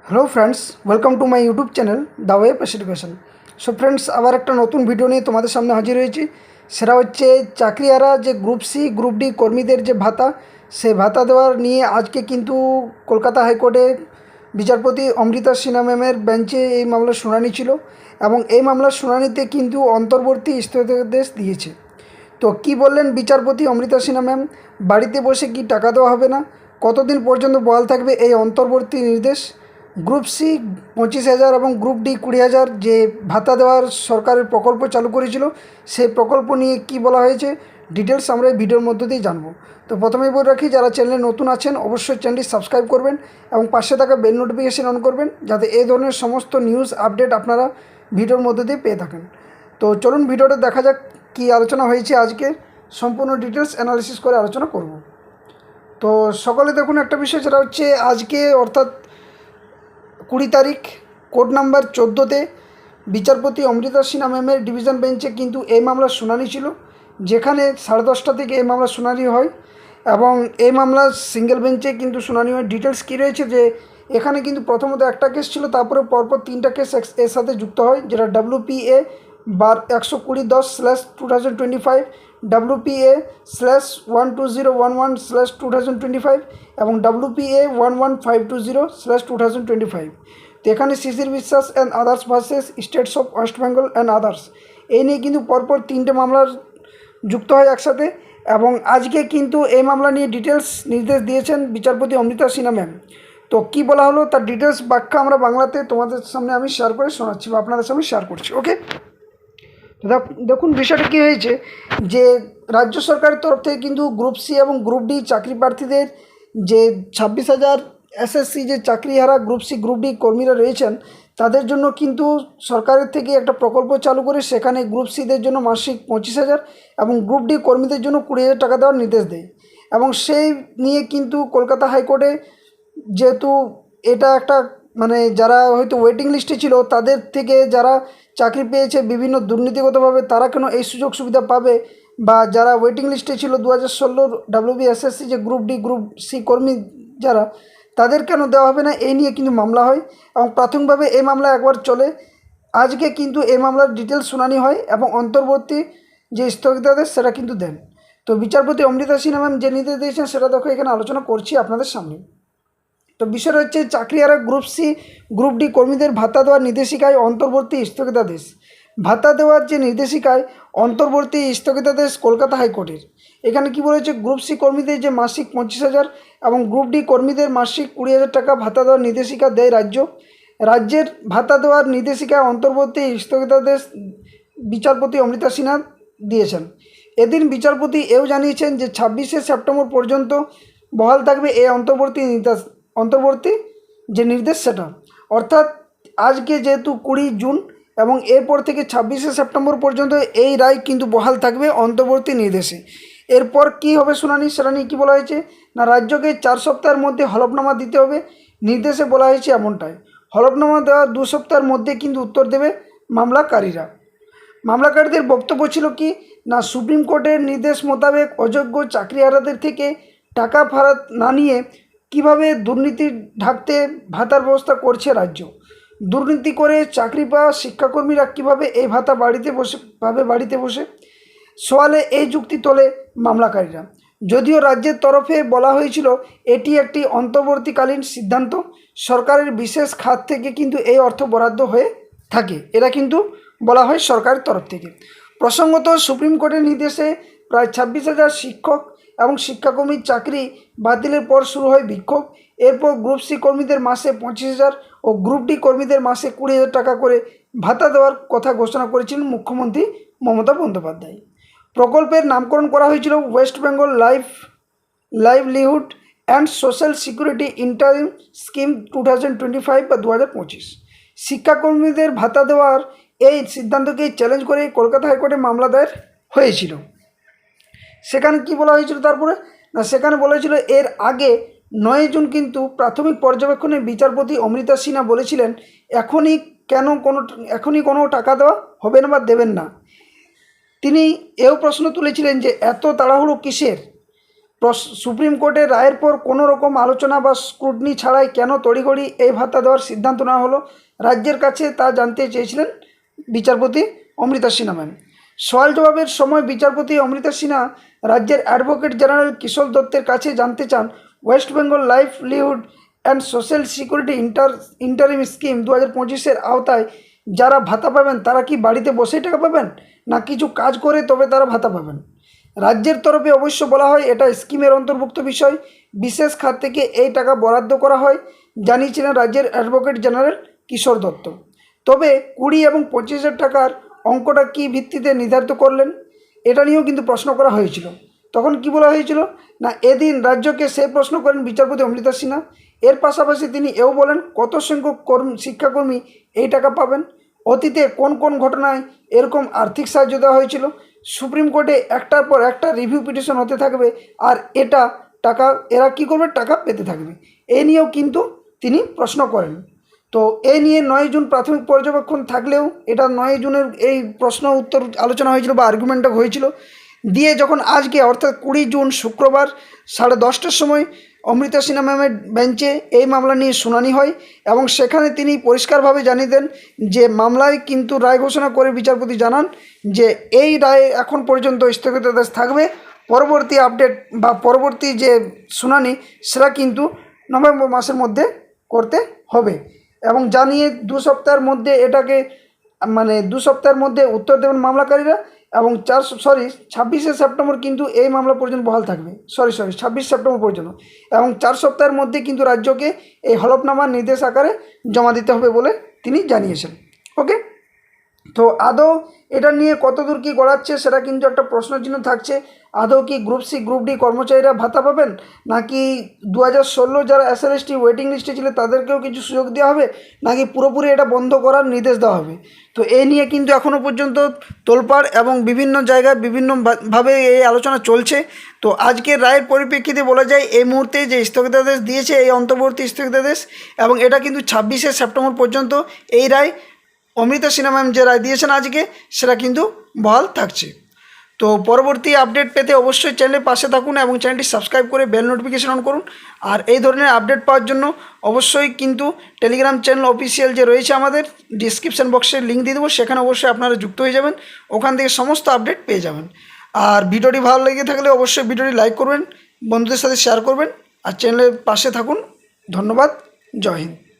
Hello friends, welcome to my YouTube channel the way of education. So friends, আবার একটা নতুন video নিয়ে তোমাদের সামনে হাজির হয়েছি। সেটা হচ্ছে চাকরিহারা যে গ্রুপ সি গ্রুপ ডি কর্মীদের যে ভাতা, সে ভাতা দেওয়ার নিয়ে আজকে কিন্তু কলকাতা হাইকোর্টে বিচারপতি অমৃতা সিনহা ম্যামের বেঞ্চে এই মামলার শুনানি ছিল এবং এই মামলার শুনানিতে কিন্তু অন্তর্বর্তী স্থগিতাদেশ দিয়েছে। তো কি বললেন বিচারপতি অমৃতা সিনহা ম্যাম? বাড়িতে বসে কি টাকা দেওয়া হবে না? কতদিন পর্যন্ত বহাল থাকবে এই অন্তর্বর্তী নির্দেশ? গ্রুপ সি 25,000 এবং গ্রুপ ডি 20,000 যে ভাতা দেওয়ার সরকারের প্রকল্প চালু করেছিল, সেই প্রকল্প নিয়ে কি বলা হয়েছে ডিটেলস আমরা এই ভিডিওর মধ্য দিয়ে জানবো। তো প্রথমেই বলে রাখি, যারা চ্যানেলে নতুন আছেন অবশ্যই চ্যানেলটি সাবস্ক্রাইব করবেন এবং পাশে থাকা বেল নোটিফিকেশান অন করবেন, যাতে এই ধরনের সমস্ত নিউজ আপডেট আপনারা ভিডিওর মধ্য দিয়ে পেয়ে থাকেন। তো চলুন ভিডিওটা দেখা যাক কী আলোচনা হয়েছে। আজকে সম্পূর্ণ ডিটেলস অ্যানালিসিস করে আলোচনা করব। তো সকলে দেখুন, একটা বিষয় যেটা হচ্ছে আজকে অর্থাৎ 20 তারিখ কোর্ট নাম্বার 14-তে বিচারপতি অমৃতা সিনহা ম্যামের ডিভিশন বেঞ্চে কিন্তু এই মামলার শুনানি ছিল, যেখানে 10:30 থেকে এই মামলার শুনানি হয় এবং এই মামলার সিঙ্গেল বেঞ্চে কিন্তু শুনানি হয়। ডিটেলস কী রয়েছে যে এখানে কিন্তু প্রথমত একটা কেস ছিল, তারপরে পরপর 3টা কেস এর সাথে যুক্ত হয়, যেটা WPA 120/2025, WPA/12011/2025 এবং WPA 11520/2025। তো এখানে শিশির বিশ্বাস and others versus states of West Bengal and others, এই নিয়ে কিন্তু পরপর 3টে মামলার যুক্ত হয় একসাথে। এবং আজকে কিন্তু এই মামলা নিয়ে ডিটেলস নির্দেশ দিয়েছেন বিচারপতি অমৃতা সিনহা ম্যাম। তো কী বলা হলো তার ডিটেলস ব্যাখ্যা আমরা বাংলাতে তোমাদের সামনে আমি শেয়ার করে শোনাচ্ছি বা আপনাদের সামনে শেয়ার করছি। ওকে, তো দেখুন বিষয়টা কী হয়েছে যে রাজ্য সরকারের তরফ থেকে কিন্তু গ্রুপ সি এবং গ্রুপ ডি চাকরি প্রার্থীদের যে 26,000 SSC যে চাকরিহারা গ্রুপ সি গ্রুপ ডি কর্মীরা রয়েছেন, তাদের জন্য কিন্তু সরকারের থেকে একটা প্রকল্প চালু করে সেখানে গ্রুপ সিদের জন্য মাসিক 25,000 এবং গ্রুপ ডি কর্মীদের জন্য 20,000 টাকা দেওয়ার নির্দেশ দেয়। এবং সেই নিয়ে কিন্তু কলকাতা হাইকোর্টে, যেহেতু এটা একটা মানে যারা হয়তো ওয়েটিং লিস্টে ছিল তাদের থেকে যারা চাকরি পেয়েছে বিভিন্ন দুর্নীতিগতভাবে, তারা কেন এই সুযোগ সুবিধা পাবে, বা যারা ওয়েটিং লিস্টে ছিল 2016 WBSSC যে গ্রুপ ডি গ্রুপ সি কর্মী যারা, তাদের কেন দেওয়া হবে না, এই নিয়ে কিন্তু মামলা হয় এবং প্রাথমিকভাবে এই মামলা একবার চলে। আজকে কিন্তু এই মামলার ডিটেলস শুনানি হয় এবং অন্তর্বর্তী যে স্থগিতাদেশ সেটা কিন্তু দেন। তো বিচারপতি অমৃতা সিনহা ম্যাম যে নির্দেশ দিয়েছেন সেটা দেখো এখানে আলোচনা করছি আপনাদের সামনে। তো বিষয়টা হচ্ছে চাকরিহারা গ্রুপ সি গ্রুপ ডি কর্মীদের ভাতা দেওয়ার নির্দেশিকায় অন্তর্বর্তী স্থগিতাদেশ। ভাতা দেওয়ার যে নির্দেশিকায় অন্তর্বর্তী স্থগিতাদেশ কলকাতা হাইকোর্টের। এখানে কি বলেছে, গ্রুপ সি কর্মীদের যে মাসিক 25,000 এবং গ্রুপ ডি কর্মীদের মাসিক 20,000 টাকা ভাতা দেওয়ার নির্দেশিকা দেয় রাজ্য। রাজ্যের ভাতা দেওয়ার নির্দেশিকায় অন্তর্বর্তী স্থগিতাদেশ বিচারপতি অমৃতা সিনহা দিয়েছেন। এদিন বিচারপতি এও জানিয়েছেন যে 26শে সেপ্টেম্বর পর্যন্ত বহাল থাকবে এই অন্তর্বর্তী যে নির্দেশ সেটা। অর্থাৎ আজকে যেহেতু 20 জুন এবং এরপর থেকে 26শে সেপ্টেম্বর পর্যন্ত এই রায় কিন্তু বহাল থাকবে অন্তর্বর্তী নির্দেশে। এরপর কি হবে শুনানি, সেটা নিয়ে কী বলা হয়েছে না, রাজ্যকে 4 সপ্তাহের মধ্যে হলফনামা দিতে হবে। নির্দেশে বলা হয়েছে এমনটাই, হলফনামা দেওয়ার 2 সপ্তাহের মধ্যে কিন্তু উত্তর দেবে মামলাকারীরা। মামলাকারীদের বক্তব্য ছিল কি না, সুপ্রিম কোর্টের নির্দেশ মোতাবেক অযোগ্য চাকরিহারাদের থেকে টাকা ফেরত না নিয়ে কিভাবে দুর্নীতি ঢাকতে ভাতার ব্যবস্থা করছে রাজ্য। দুর্নীতি করে চাকরি পাওয়া শিক্ষাকর্মীরা কিভাবে এই ভাতা বাড়িতে বসে সওয়ালে এই যুক্তি তোলে মামলাকারীরা। যদিও রাজ্যের তরফে বলা হয়েছিল এটি একটি অন্তর্বর্তীকালীন সিদ্ধান্ত, সরকারের বিশেষ খাত থেকে কিন্তু এই অর্থ বরাদ্দ হয়ে থাকে, এটা কিন্তু বলা হয় সরকারের তরফ থেকে। প্রসঙ্গত সুপ্রিম কোর্টের নির্দেশে প্রায় 26,000 শিক্ষক এবং শিক্ষাকর্মীর চাকরি বাতিলের পর শুরু হয় বিক্ষোভ। এরপর গ্রুপ সি কর্মীদের মাসে 25,000 ও গ্রুপ ডি কর্মীদের মাসে 20,000 টাকা করে ভাতা দেওয়ার কথা ঘোষণা করেছিলেন মুখ্যমন্ত্রী মমতা বন্দ্যোপাধ্যায়। প্রকল্পের নামকরণ করা হয়েছিল West Bengal livelihood and social security interim scheme 2025 বা 2025। শিক্ষাকর্মীদের ভাতা দেওয়ার এই সিদ্ধান্তকে চ্যালেঞ্জ করে কলকাতা হাইকোর্টে মামলা দায়ের হয়েছিল। সেখানে কি বলা হয়েছিল তারপরে না, সেখানে বলা হয়েছিল এর আগে 9 জুন কিন্তু প্রাথমিক পর্যবেক্ষণে বিচারপতি অমৃতা সিনহা বলেছিলেন এখনই কোনো টাকা দেওয়া হবে না বা দেবেন না। তিনি এও প্রশ্ন তুলেছিলেন যে এত তাড়াহুড়ো কিসের, সুপ্রিম কোর্টের রায়ের পর কোনো রকম আলোচনা বা স্ক্রুটনি ছাড়াই কেন তড়িঘড়ি এই ভাতা দেওয়ার সিদ্ধান্ত নেওয়া হলো রাজ্যের কাছে তা জানতে চেয়েছিলেন বিচারপতি অমৃতা সিনহা ম্যাম। সওয়াল জবাবের সময় বিচারপতি অমৃতা সিনহা রাজ্যের অ্যাডভোকেট জেনারেল কিশোর দত্তের কাছে জানতে চান West Bengal livelihood and social security interim scheme 2025-এর আওতায় যারা ভাতা পাবেন তারা কি বাড়িতে বসেই টাকা পাবেন, না কিছু কাজ করে তবে তারা ভাতা পাবেন। রাজ্যের তরফে অবশ্য বলা হয় এটা স্কিমের অন্তর্ভুক্ত বিষয়, বিশেষ খাত থেকে এই টাকা বরাদ্দ করা হয়, জানিয়েছিলেন রাজ্যের অ্যাডভোকেট জেনারেল কিশোর দত্ত। তবে 20 এবং 25,000 টাকার অঙ্কটা কী ভিত্তিতে নির্ধারিত করলেন, এটা নিয়েও কিন্তু প্রশ্ন করা হয়েছিল। তখন কি বলা হয়েছিল না, এদিন রাজ্যকে সে প্রশ্ন করেন বিচারপতি অমৃতা সিনহা। এর পাশাপাশি তিনি এও বলেন কত সংখ্যক শিক্ষাকর্মী এই টাকা পাবেন, অতীতে কোন কোন ঘটনায় এরকম আর্থিক সাহায্য দেওয়া হয়েছিল। সুপ্রিম কোর্টে একটার পর একটা রিভিউ পিটিশন হতে থাকবে আর এরা কী করবে, টাকা পেতে থাকবে। এই নিয়েও কিন্তু তিনি প্রশ্ন করেন। তো এই নিয়ে 9 জুন প্রাথমিক পর্যবেক্ষণ থাকলেও এটা 9 জুনের এই প্রশ্ন উত্তর আলোচনা হয়েছিল বা আর্গুমেন্টটা হয়েছিল দিয়ে যখন আজকে অর্থাৎ 20 জুন শুক্রবার 10:30টার সময় অমৃতা সিনহা ম্যামের বেঞ্চে এই মামলা নিয়ে শুনানি হয় এবং সেখানে তিনি পরিষ্কারভাবে জানিয়ে দেন যে মামলায় কিন্তু রায় ঘোষণা করে বিচারপতি জানান যে এই রায় এখন পর্যন্ত স্থগিতাদেশ থাকবে, পরবর্তী আপডেট বা পরবর্তী যে শুনানি সেটা কিন্তু নভেম্বর মাসের মধ্যে করতে হবে এবং জানিয়ে 2 সপ্তাহের মধ্যে এটাকে 2 সপ্তাহের মধ্যে উত্তর দেবেন মামলাকারীরা এবং 26শে সেপ্টেম্বর কিন্তু এই মামলা পর্যন্ত বহাল থাকবে। 26 সেপ্টেম্বর পর্যন্ত এবং 4 সপ্তাহের মধ্যে কিন্তু রাজ্যকে এই হলফনামা নির্দেশ আকারে জমা দিতে হবে বলে তিনি জানিয়েছেন। ওকে, তো আদৌ এটা নিয়ে কতদূর কী গড়াচ্ছে সেটা কিন্তু একটা প্রশ্নচিহ্ন থাকছে। আদৌ কি গ্রুপ সি গ্রুপ ডি কর্মচারীরা ভাতা পাবেন, নাকি 2016 যারা SLST ওয়েটিং লিস্টে ছিল তাদেরকেও কিছু সুযোগ দেওয়া হবে, নাকি পুরোপুরি এটা বন্ধ করার নির্দেশ দেওয়া হবে। তো এই নিয়ে কিন্তু এখনও পর্যন্ত তোলপাড় এবং বিভিন্ন জায়গায় বিভিন্নভাবে এই আলোচনা চলছে। তো আজকের রায়ের পরিপ্রেক্ষিতে বলা যায় এই মুহূর্তে যে স্থগিতাদেশ দিয়েছে এই অন্তর্বর্তী স্থগিতাদেশ এবং এটা কিন্তু 26শে সেপ্টেম্বর পর্যন্ত এই রায় অমৃতা সিনহা ম্যাম যে রায় দিয়েছেন আজকে সেটা কিন্তু বহাল থাকছে। তো পরবর্তী আপডেট পেতে অবশ্যই চ্যানেলের পাশে থাকুন এবং চ্যানেলটি সাবস্ক্রাইব করে বেল নোটিফিকেশন অন করুন। আর এই ধরনের আপডেট পাওয়ার জন্য অবশ্যই কিন্তু টেলিগ্রাম চ্যানেল অফিসিয়াল যে রয়েছে আমাদের ডিসক্রিপশান বক্সে লিঙ্ক দিয়ে দেবো, সেখানে অবশ্যই আপনারা যুক্ত হয়ে যাবেন, ওখান থেকে সমস্ত আপডেট পেয়ে যাবেন। আর ভিডিওটি ভালো লেগে থাকলে অবশ্যই ভিডিওটি লাইক করবেন, বন্ধুদের সাথে শেয়ার করবেন আর চ্যানেলের পাশে থাকুন। ধন্যবাদ, জয় হিন্দ।